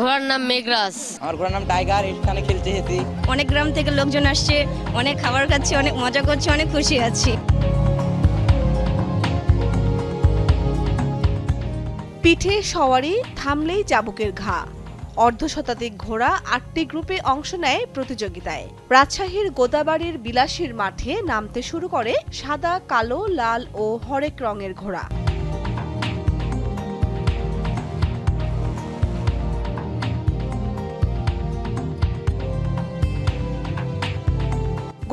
ঘোড়ার নাম মেঘরাজ। আমার ঘোড়ার নাম টাইগার। এখানে খেলতে এসেছি। অনেক গ্রাম থেকে লোকজন আসছে, অনেক খাবার খাচ্ছি, অনেক মজা করছি, অনেক খুশি আছি। পিঠে সওয়ারি থামলেই চাবুকের ঘা। অর্ধশতাধিক ঘোড়া ৮টি গ্রুপে অংশ নেয় প্রতিযোগিতায়। রাজশাহীর গোদাবাড়ির বিলাসীর মাঠে নামতে শুরু করে সাদা, কালো, লাল ও হরেক রঙের ঘোড়া।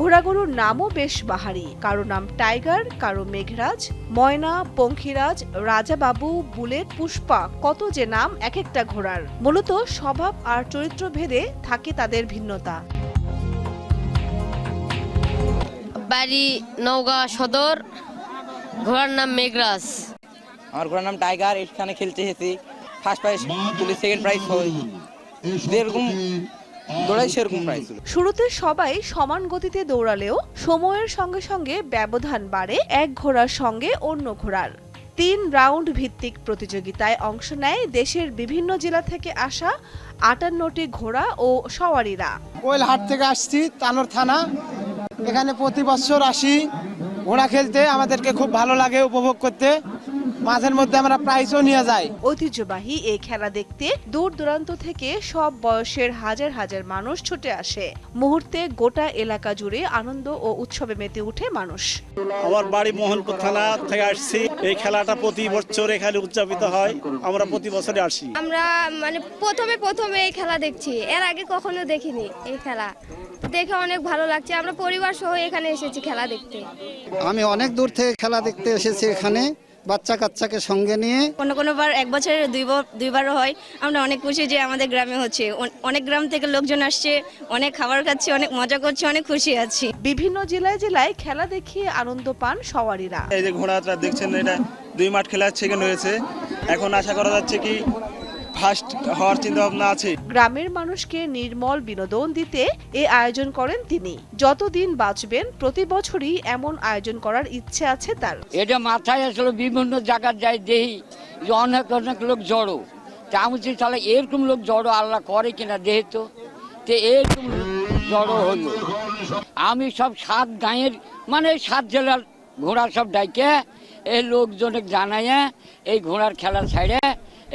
ঘোড়াগুলোর নামও বেশ বাহারি। কারো নাম টাইগার, কারো মেঘরাজ, ময়না, পঙ্খিরাজ, রাজাবাবু, বুলেট, পুষ্পা, কত যে নাম এক একটা ঘোড়ার। মূলত স্বভাব আর চরিত্র ভেদে থাকে তাদের ভিন্নতা। বাড়ি নওগাঁ সদর। ঘোড়ার নাম মেঘরাজ। আমার ঘোড়ার নাম টাইগার। এখানে খেলতে এসেছি। ফার্স্ট প্রাইজ তুলি, সেকেন্ড প্রাইজ হয়। যেরকম দৌড়াই সেরকম প্রাইজ। শুরুতে সবাই সমান গতিতে দৌড়ালেও সময়ের সঙ্গে সঙ্গে ব্যবধান বাড়ে এক ঘোড়ার সঙ্গে অন্য ঘোড়ার। ৩ রাউন্ড ভিত্তিক প্রতিযোগিতায় অংশ নেয় দেশের বিভিন্ন জেলা থেকে আসা ৫৮টি ঘোড়া ও সওয়ারিরা। কোয়েলহাট থেকে আসছি, তানোর থানা। এখানে প্রতি বছর আসি ঘোড়া খেলতে। আমাদেরকে খুব ভালো লাগে উপভোগ করতে। মাঝের মধ্যে আমরা প্রাইজও নিয়ে যাই। ঐতিহ্যবাহী এই খেলা দেখতে দূর দূরান্ত থেকে সব বয়সের হাজার হাজার মানুষ ছুটে আসে। মুহূর্তে গোটা এলাকা জুড়ে আনন্দ ও উৎসবে মেতে ওঠে মানুষ। আমার বাড়ি মোহনপুর থানা থেকে আসছি। এই খেলাটা প্রতি বছর এখানে উদযাপিত হয়। আমরা প্রতি বছরে আসি। আমরা প্রথমে এই খেলা দেখছি, এর আগে কখনো দেখিনি। এই খেলা দেখে অনেক ভালো লাগছে। আমরা পরিবার সহ এখানে এসেছি খেলা দেখতে। আমি অনেক দূর থেকে খেলা দেখতে এসেছি এখানে, বাচ্চা কাচ্চাকে সঙ্গে নিয়ে। কোনোবার এক বছরে দুইবারও হয়। আমরা অনেক খুশি যে আমাদের গ্রামে হচ্ছে। অনেক গ্রাম থেকে লোকজন আসছে, অনেক খাবার খাচ্ছি, অনেক মজা করছি, অনেক খুশি আছি। বিভিন্ন জেলায় জেলায় খেলা দেখিয়ে আনন্দ পান সওয়ারিরা। এই যে ঘোড়াটা দেখছেন, এটা 2 মাঠ খেলা সেকেন্ড হয়েছে। এখন আশা করা যাচ্ছে কি ফার্স্ট হওয়ার চিন্তা ভাবনা আছে। গ্রামের মানুষকে নির্মল বিনোদন দিতে এ আয়োজন করেন তিনি। যতদিন বাঁচবেন প্রতি বছরই এমন আয়োজন করার ইচ্ছে আছে তার। এটা মাথায় আসলে বিভিন্ন জায়গার যাই দেখি যে অনেক লোক জড়ো। তা আমি তাহলে এরকম লোক জড়ো আল্লাহ করে কিনা যেহেতু তো এরকম জড়ো হলো। আমি সব 7 গাঁয়ের 7 জেলার ঘোড়া সব ডাইকে এই লোকজনে জানাইয়া এই ঘোড়ার খেলা ছাড়ে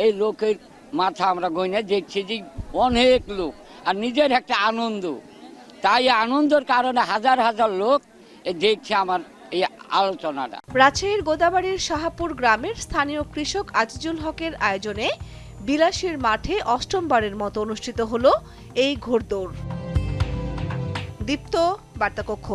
এই লোকের মাথা আমরা গইনে দেখছি যে অনেক লোক আর নিজের একটা আনন্দ। তাই আনন্দের কারণে হাজার হাজার লোক দেখছে আমার এই আলোচনাটা। রাজশাহীর গোদাবাড়ির শাহপুর গ্রামের স্থানীয় কৃষক আজিজুল হকের আয়োজনে বিলাসীর মাঠে ৮মবারের মতো অনুষ্ঠিত হলো এই ঘোড়দৌড়। দীপ্ত, বার্তা কক্ষ।